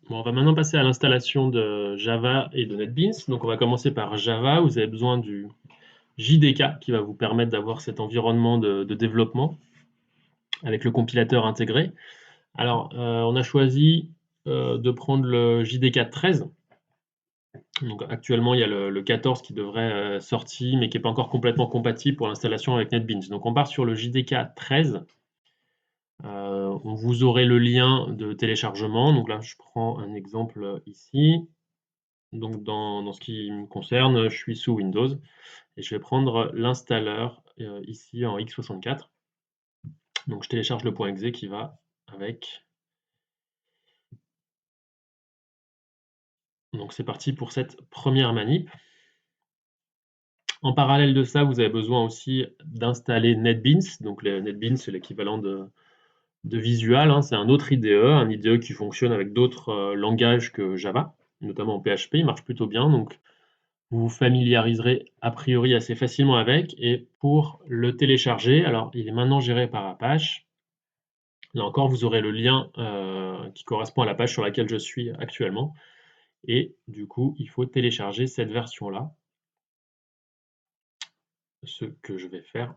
Bon, on va maintenant passer à l'installation de Java et de NetBeans. Donc on va commencer par Java. Vous avez besoin du JDK qui va vous permettre d'avoir cet environnement de développement avec le compilateur intégré. Alors, on a choisi de prendre le JDK 13. Donc actuellement, il y a le 14 qui devrait sortir, mais qui n'est pas encore complètement compatible pour l'installation avec NetBeans. Donc on part sur le JDK 13. Vous aurez le lien de téléchargement. Donc là, je prends un exemple ici. Donc dans ce qui me concerne, je suis sous Windows et je vais prendre l'installeur ici en x64. Donc je télécharge le .exe qui va avec. Donc c'est parti pour cette première manip. En parallèle de ça, vous avez besoin aussi d'installer NetBeans. Donc NetBeans, c'est l'équivalent de Visual, hein. C'est un autre IDE qui fonctionne avec d'autres langages que Java, notamment en PHP. Il marche plutôt bien, donc vous vous familiariserez a priori assez facilement avec. Et pour le télécharger, alors il est maintenant géré par Apache. Là encore, vous aurez le lien qui correspond à la page sur laquelle je suis actuellement. Et du coup, il faut télécharger cette version-là. Ce que je vais faire.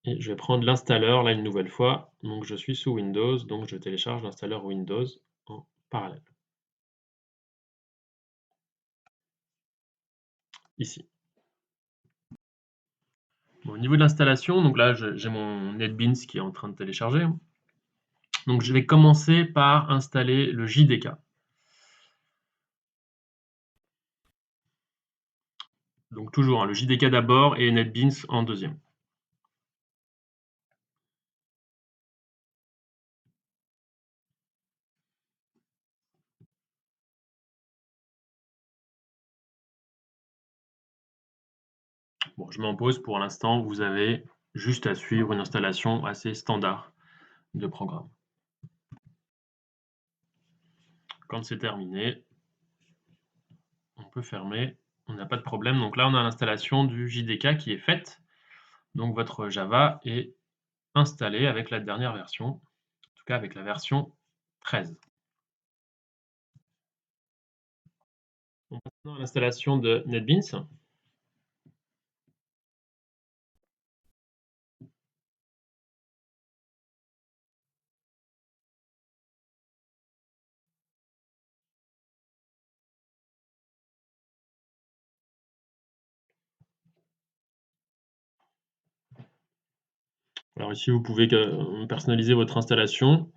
Et je vais prendre l'installeur, là, une nouvelle fois. Donc, je suis sous Windows, donc je télécharge l'installeur Windows en parallèle. Ici. Bon, au niveau de l'installation, donc là, j'ai mon NetBeans qui est en train de télécharger. Donc, je vais commencer par installer le JDK. Donc, toujours, hein, le JDK d'abord et NetBeans en deuxième. Bon, je mets en pause pour l'instant. Vous avez juste à suivre une installation assez standard de programme. Quand c'est terminé, on peut fermer. On n'a pas de problème. Donc là, on a l'installation du JDK qui est faite. Donc votre Java est installé avec la dernière version, en tout cas avec la version 13. On passe maintenant à l'installation de NetBeans. Alors ici, vous pouvez personnaliser votre installation.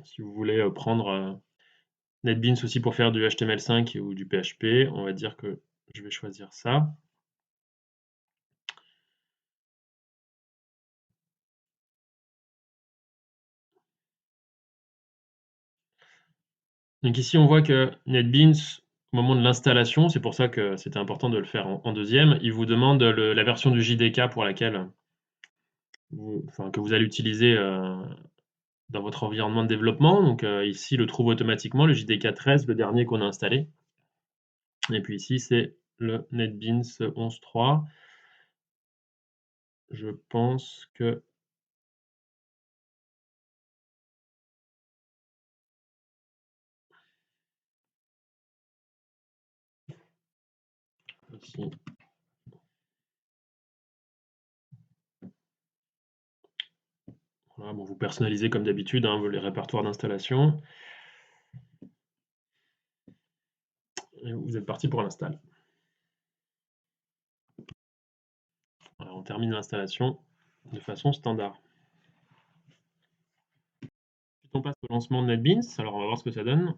Si vous voulez prendre NetBeans aussi pour faire du HTML5 ou du PHP, on va dire que je vais choisir ça. Donc ici, on voit que NetBeans, au moment de l'installation, c'est pour ça que c'était important de le faire en deuxième, il vous demande la version du JDK pour laquelle que vous allez utiliser dans votre environnement de développement. Donc ici, il le trouve automatiquement, le JDK 13, le dernier qu'on a installé. Et puis ici, c'est le NetBeans 11.3. Je pense que ici. Voilà, bon, vous personnalisez comme d'habitude hein, les répertoires d'installation. Et vous êtes parti pour l'install. Voilà, on termine l'installation de façon standard. Ensuite, on passe au lancement de NetBeans. Alors, on va voir ce que ça donne.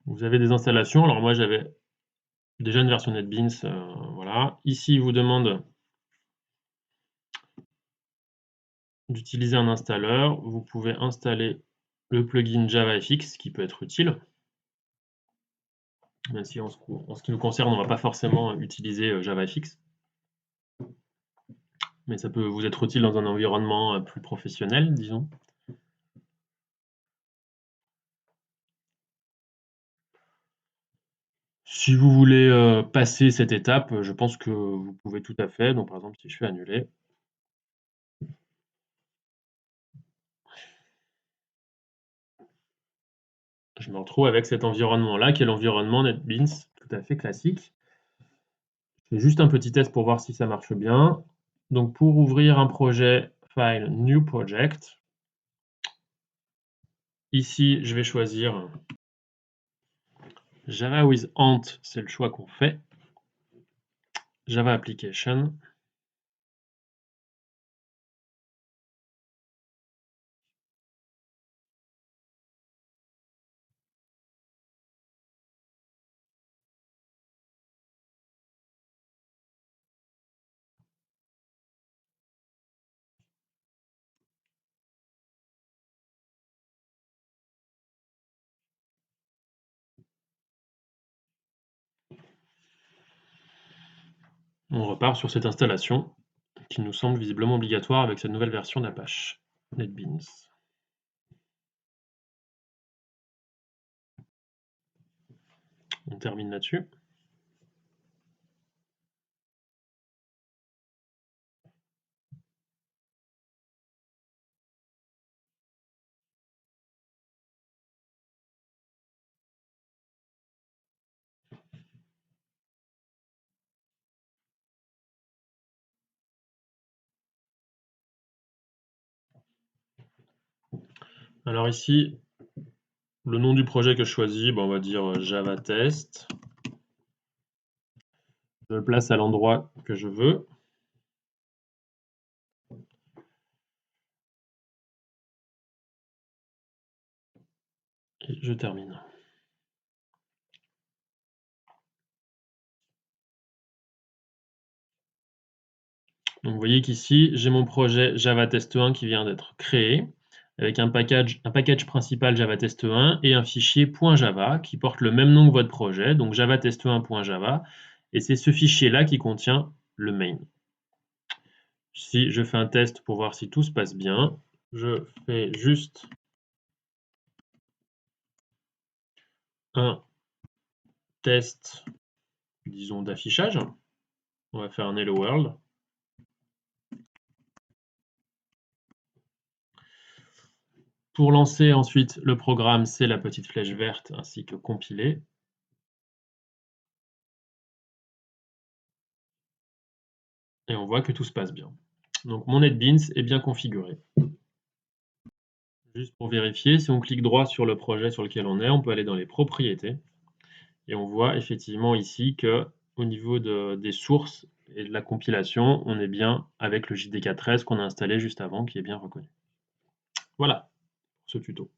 Vous avez des installations. Alors, moi, j'avais déjà une version NetBeans. Voilà. Ici, il vous demande d'utiliser un installeur. Vous pouvez installer le plugin JavaFX qui peut être utile. Même si en ce qui nous concerne, on ne va pas forcément utiliser JavaFX. mais ça peut vous être utile dans un environnement plus professionnel, disons. Si vous voulez passer cette étape, je pense que vous pouvez tout à fait. Donc par exemple, si je fais annuler, je me retrouve avec cet environnement-là, qui est l'environnement NetBeans, tout à fait classique. Je fais juste un petit test pour voir si ça marche bien. Donc pour ouvrir un projet, File, New Project. Ici, je vais choisir Java with Ant, c'est le choix qu'on fait. Java Application. On repart sur cette installation qui nous semble visiblement obligatoire avec cette nouvelle version d'Apache NetBeans. On termine là-dessus. Alors ici, le nom du projet que je choisis, on va dire Java Test. Je le place à l'endroit que je veux. Et je termine. Donc vous voyez qu'ici, j'ai mon projet Java Test 1 qui vient d'être créé, avec un package principal Java Test 1 et un fichier .java qui porte le même nom que votre projet, donc Java Test 1.java, et c'est ce fichier-là qui contient le main. Si je fais un test pour voir si tout se passe bien, je fais juste un test, disons, d'affichage. On va faire un Hello World. Pour lancer ensuite le programme, c'est la petite flèche verte ainsi que compiler. Et on voit que tout se passe bien. Donc mon NetBeans est bien configuré. Juste pour vérifier, si on clique droit sur le projet sur lequel on est, on peut aller dans les propriétés. Et on voit effectivement ici que au niveau des sources et de la compilation, on est bien avec le JDK 13 qu'on a installé juste avant, qui est bien reconnu. Voilà pour ce tuto.